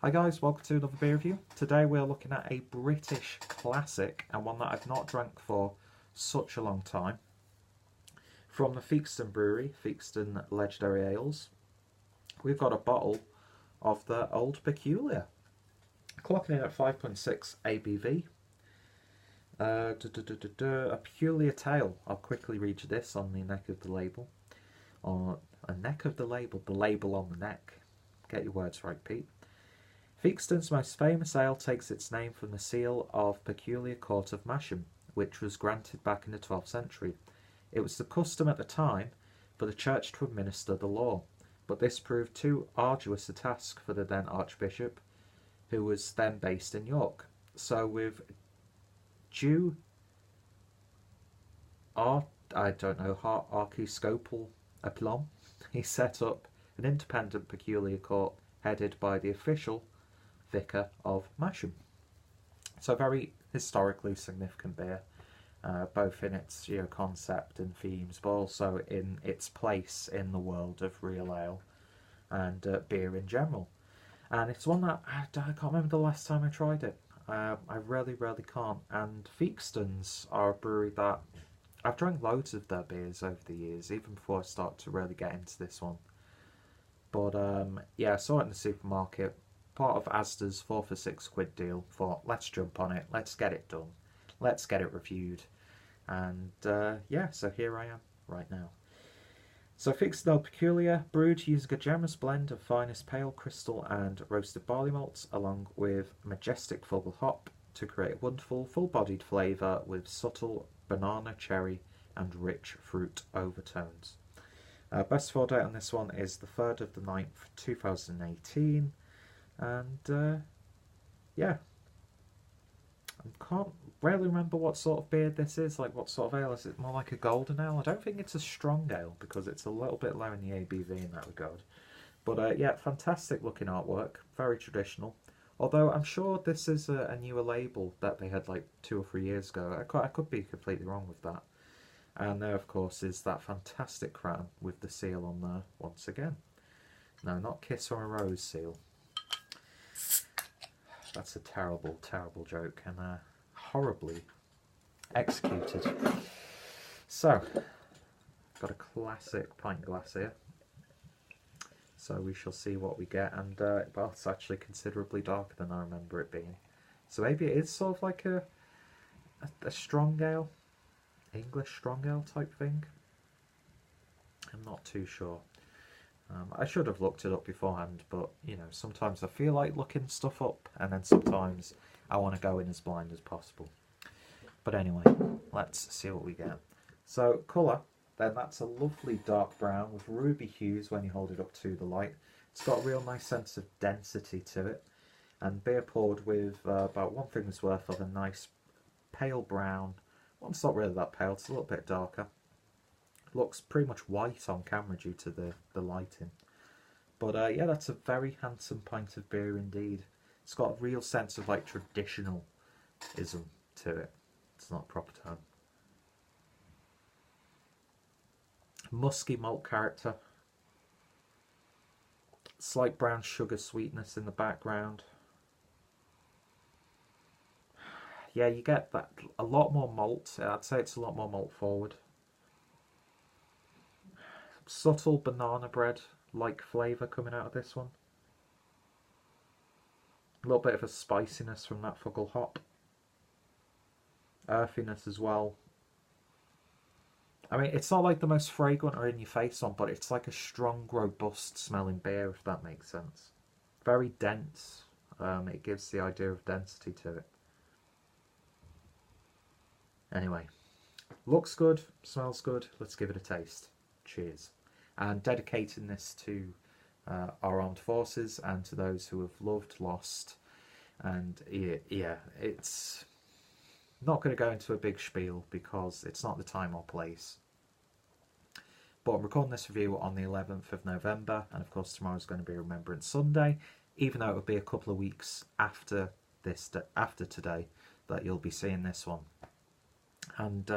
Hi guys, welcome to another beer review. Today we're looking at a British classic and one that I've not drank for such a long time. From the Theakston brewery, Theakston Legendary Ales, we've got a bottle of the Old Peculier. Clocking in at 5.6 ABV. A Peculiar tale. I'll quickly read you this on the neck of the label. Or a neck of the label on the neck. Get your words right, Pete. Theakston's most famous ale takes its name from the seal of Peculier Court of Masham, which was granted back in the 12th century. It was the custom at the time for the church to administer the law, but this proved too arduous a task for the then Archbishop, who was then based in York. So with due archiepiscopal aplomb, he set up an independent Peculier court headed by the official Vicar of Masham. So very historically significant beer, both in its concept and themes, but also in its place in the world of real ale and beer in general. And it's one that I can't remember the last time I tried it. I really can't. And Theakston's are a brewery that I've drank loads of their beers over the years, even before I started to really get into this one. But yeah, I saw it in the supermarket, part of Asda's 4 for £6 deal. Thought, let's jump on it, let's get it done, let's get it reviewed. And yeah, so here I am right now. So Theakston Old Peculier, brewed using a generous blend of finest pale, crystal and roasted barley malts, along with majestic full hop, to create a wonderful full-bodied flavour with subtle banana, cherry and rich fruit overtones. Best before date on this one is the 3rd of the 9th, 2018. And yeah, I can't really remember what sort of beer this is, like what sort of ale. Is it more like a golden ale? I don't think it's a strong ale because it's a little bit low in the ABV in that regard. But yeah, fantastic looking artwork, very traditional. Although I'm sure this is a newer label that they had like 2 or 3 years ago. I could be completely wrong with that. And there, of course, is that fantastic crown with the seal on there once again. No, not Kiss from a Rose seal. That's a terrible joke and horribly executed. So, got a classic pint glass here. So we shall see what we get. And well, it's actually considerably darker than I remember it being. So maybe it is sort of like a strong ale, English strong ale type thing. I'm not too sure. I should have looked it up beforehand, but sometimes I feel like looking stuff up, and then sometimes I want to go in as blind as possible. But anyway, let's see what we get. So colour, then that's a lovely dark brown with ruby hues when you hold it up to the light. It's got a real nice sense of density to it, and beer poured with about 1 finger's worth of a nice pale brown. Well, it's not really that pale, it's a little bit darker. Looks pretty much white on camera due to the lighting. But yeah, that's a very handsome pint of beer indeed. It's got a real sense of like traditionalism to it. It's not a proper term. Musky malt character. Slight brown sugar sweetness in the background. Yeah, you get that a lot more malt. I'd say it's a lot more malt forward. Subtle banana bread-like flavour coming out of this one. A little bit of a spiciness from that full hop. Earthiness as well. I mean, it's not like the most fragrant or in-your-face one, but it's like a strong, robust smelling beer, if that makes sense. Very dense. It gives the idea of density to it. Anyway, looks good, smells good. Let's give it a taste. Cheers. And dedicating this to our armed forces and to those who have loved, lost, and yeah, it's not going to go into a big spiel because it's not the time or place. But I'm recording this review on the 11th of November, and of course tomorrow's going to be Remembrance Sunday, even though it will be a couple of weeks after today that you'll be seeing this one. And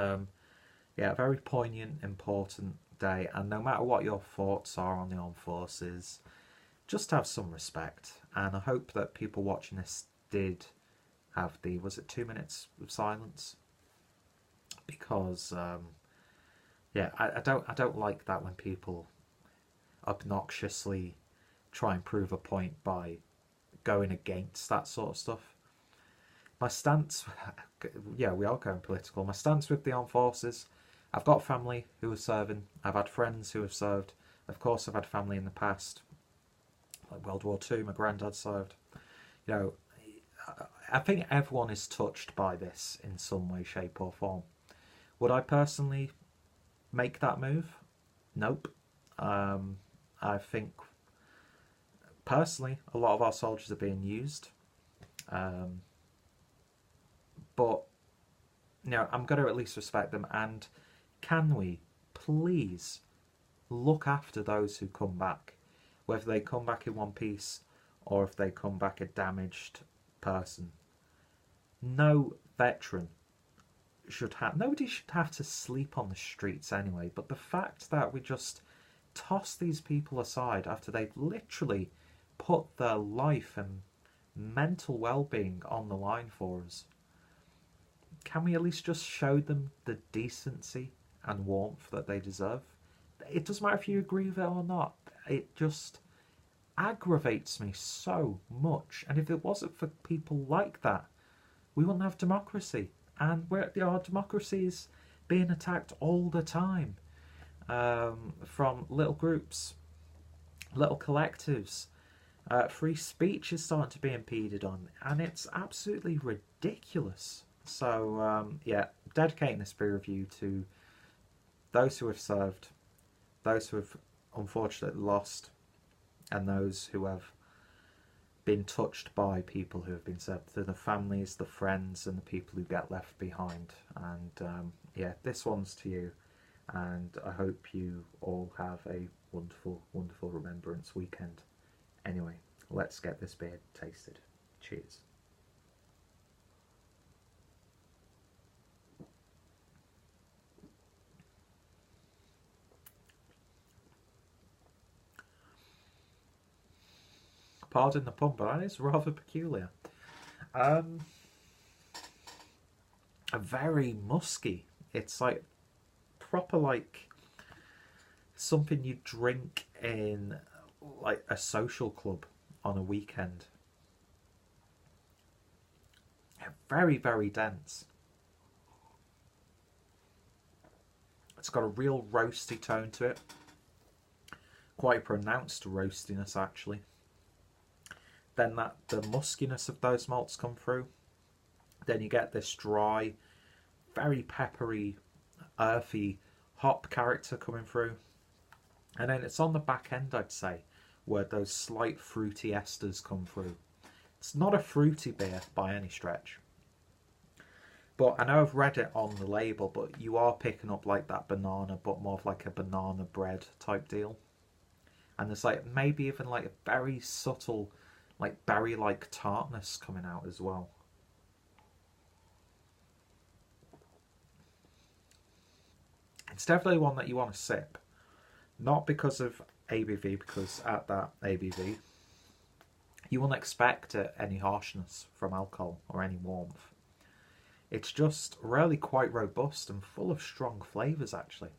yeah, very poignant, important day, and no matter what your thoughts are on the armed forces, just have some respect. And I hope that people watching this did have the, was it 2 minutes of silence? Because yeah, I don't like that when people obnoxiously try and prove a point by going against that sort of stuff. My stance, yeah, we are going political. My stance with the armed forces, I've got family who are serving. I've had friends who have served. Of course, I've had family in the past, like World War II. My granddad served. You know, I think everyone is touched by this in some way, shape, or form. Would I personally make that move? Nope. I think personally a lot of our soldiers are being used, but you know, I'm going to at least respect them. And can we please look after those who come back, whether they come back in one piece or if they come back a damaged person? No veteran should have, nobody should have to sleep on the streets anyway, but the fact that we just toss these people aside after they've literally put their life and mental well-being on the line for us, can we at least just show them the decency and warmth that they deserve? It doesn't matter if you agree with it or not, it just aggravates me so much. And if it wasn't for people like that, we wouldn't have democracy. And our democracy is being attacked all the time, from little groups, little collectives. Free speech is starting to be impeded on, and it's absolutely ridiculous. So yeah, dedicating this beer review to those who have served, those who have unfortunately lost, and those who have been touched by people who have been served, to the families, the friends, and the people who get left behind. And yeah, this one's to you, and I hope you all have a wonderful, wonderful Remembrance weekend. Anyway, let's get this beer tasted. Cheers. Pardon the pun, but that is rather peculiar. Very musky. It's like proper, like something you drink in like a social club on a weekend. Very, very dense. It's got a real roasty tone to it. Quite pronounced roastiness, actually. Then the muskiness of those malts come through. Then you get this dry, very peppery, earthy hop character coming through. And then it's on the back end, I'd say, where those slight fruity esters come through. It's not a fruity beer by any stretch. But I know I've read it on the label, but you are picking up like that banana, but more of like a banana bread type deal. And there's like maybe even like a very subtle, like berry-like tartness coming out as well. It's definitely one that you want to sip. Not because of ABV, because at that ABV, you won't expect any harshness from alcohol or any warmth. It's just really quite robust and full of strong flavours, actually.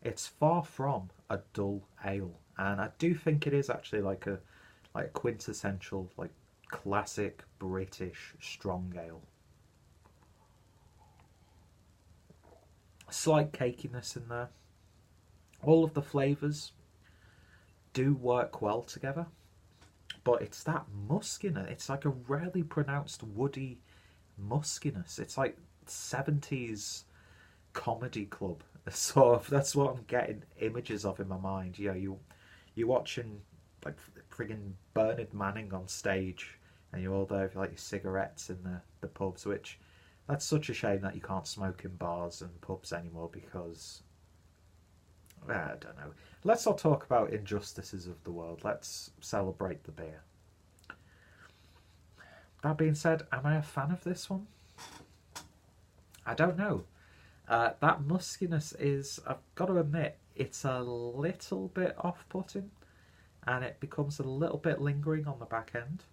It's far from a dull ale. And I do think it is actually like a quintessential, like classic British strong ale. Slight cakiness in there. All of the flavours do work well together, but it's that muskiness. It's like a really pronounced woody muskiness. It's like 70s comedy club. Sort of, that's what I'm getting images of in my mind. You know, you're watching like friggin' Bernard Manning on stage, and you're all there with like your cigarettes in the pubs, which that's such a shame that you can't smoke in bars and pubs anymore, because I don't know. Let's not talk about injustices of the world. Let's celebrate the beer. That being said, am I a fan of this one? I don't know. That muskiness is, I've got to admit, it's a little bit off-putting. and it becomes a little bit lingering on the back end.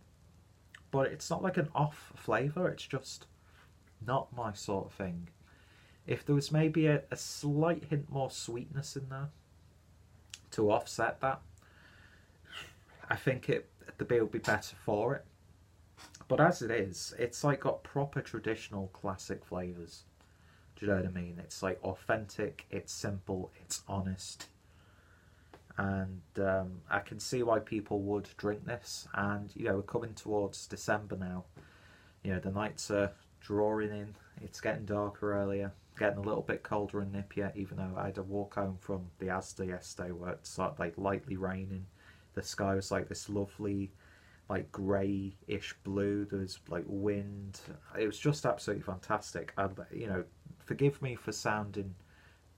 But it's not like an off flavour, it's just not my sort of thing. If there was maybe a slight hint more sweetness in there to offset that, I think the beer would be better for it. But as it is, it's like got proper traditional classic flavours. Do you know what I mean? It's like authentic, it's simple, it's honest. And I can see why people would drink this. And, you know, we're coming towards December now. You know, the nights are drawing in. It's getting darker earlier. Getting a little bit colder and nippier, even though I had a walk home from the Asda yesterday where it's like lightly raining. The sky was like this lovely, like grey-ish blue. There was like wind. It was just absolutely fantastic. And, you know, forgive me for sounding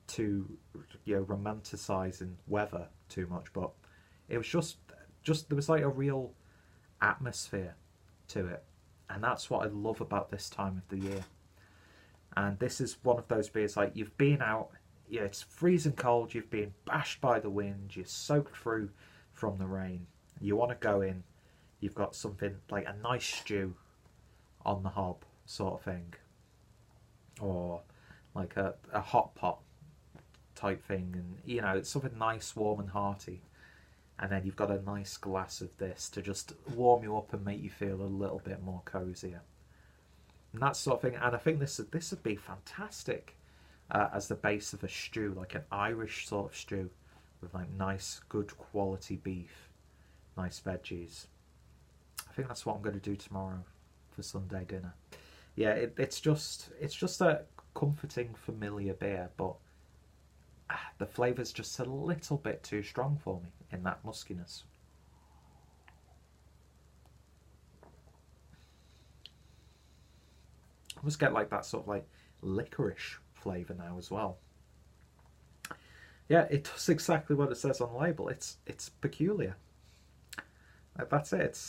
too, you know, romanticising weather too much, but it was just there was like a real atmosphere to it, and that's what I love about this time of the year. And this is one of those beers like you've been out, yeah, it's freezing cold, you've been bashed by the wind, you're soaked through from the rain, you want to go in, you've got something like a nice stew on the hob sort of thing, or like a hot pot type thing, and you know, it's something nice, warm and hearty, and then you've got a nice glass of this to just warm you up and make you feel a little bit more cozier, and that sort of thing. And I think this would be fantastic as the base of a stew, like an Irish sort of stew with like nice good quality beef, nice veggies. I think that's what I'm going to do tomorrow for Sunday dinner. Yeah, it's just a comforting, familiar beer, but the flavour's just a little bit too strong for me in that muskiness. I must get like that sort of like licorice flavour now as well. Yeah, it does exactly what it says on the label. It's Peculier. That's it.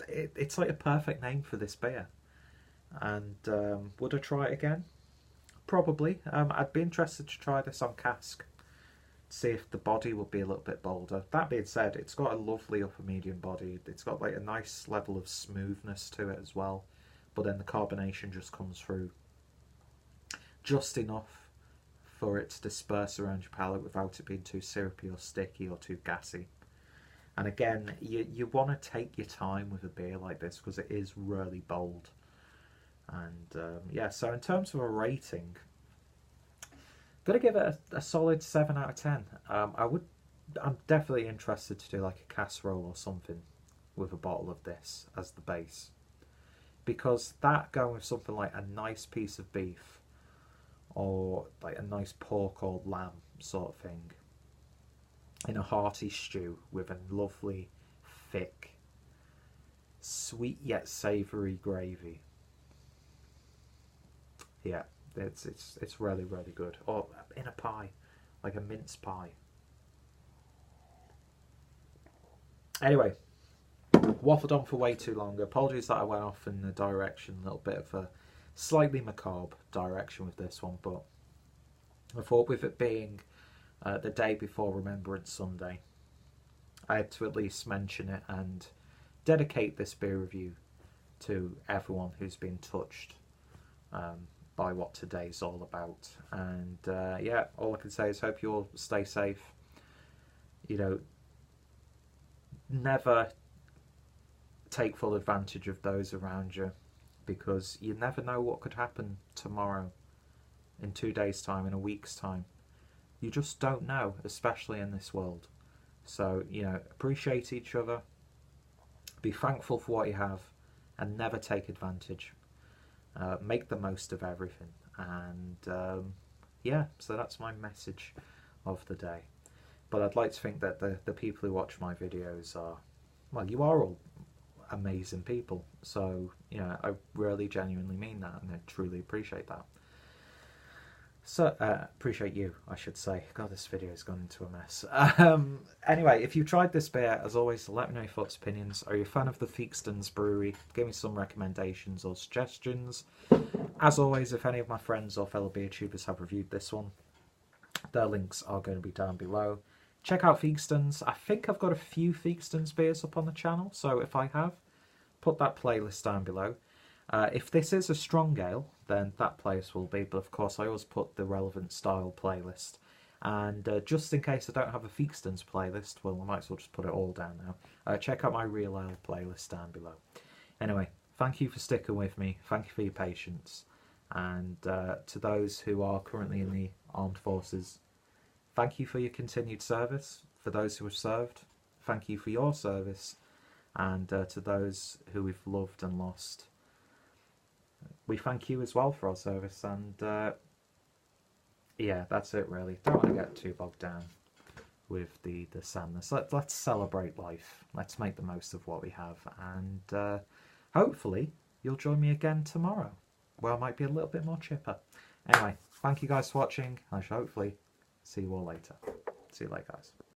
It's like a perfect name for this beer. And would I try it again? Probably. I'd be interested to try this on cask, see if the body would be a little bit bolder. That being said, it's got a lovely upper medium body. It's got like a nice level of smoothness to it as well, but then the carbonation just comes through just enough for it to disperse around your palate without it being too syrupy or sticky or too gassy. And again, you want to take your time with a beer like this because it is really bold. And yeah, so in terms of a rating, I'm going to give it a solid 7 out of 10. I'm definitely interested to do like a casserole or something with a bottle of this as the base, because that going with something like a nice piece of beef or like a nice pork or lamb sort of thing in a hearty stew with a lovely thick sweet yet savoury gravy. Yeah, it's really, really good. Or in a pie, like a mince pie. Anyway, waffled on for way too long. Apologies that I went off in a direction, a little bit of a slightly macabre direction with this one, but I thought with it being the day before Remembrance Sunday, I had to at least mention it and dedicate this beer review to everyone who's been touched by what today's all about. And yeah, all I can say is hope you all stay safe. You know, never take full advantage of those around you, because you never know what could happen tomorrow, in 2 days' time, in a week's time. You just don't know, especially in this world. So, you know, appreciate each other, be thankful for what you have, and never take advantage. Make the most of everything. And yeah, so that's my message of the day. But I'd like to think that the people who watch my videos are, well, you are all amazing people. So, you know, I really genuinely mean that, and I truly appreciate that. So, appreciate you, I should say. God, this video has gone into a mess. Anyway, if you tried this beer, as always, let me know your thoughts, opinions. Are you a fan of the Theakston's brewery? Give me some recommendations or suggestions. As always, if any of my friends or fellow beer tubers have reviewed this one, their links are going to be down below. check out Theakston's. I think I've got a few Theakston's beers up on the channel, so if I have, put that playlist down below. If this is a strong ale, then that playlist will be, but of course I always put the relevant style playlist. And just in case I don't have a Theakston's playlist, well, I might as well just put it all down now. Check out my Real Ale playlist down below. Anyway, thank you for sticking with me. Thank you for your patience. And to those who are currently in the armed forces, thank you for your continued service. For those who have served, thank you for your service. And to those who we've loved and lost, we thank you as well for our service. And yeah, that's it really. Don't want to get too bogged down with the sadness. Let's celebrate life. Let's make the most of what we have. And hopefully you'll join me again tomorrow, where I might be a little bit more chipper. Anyway, thank you guys for watching. I shall hopefully see you all later. See you later, guys.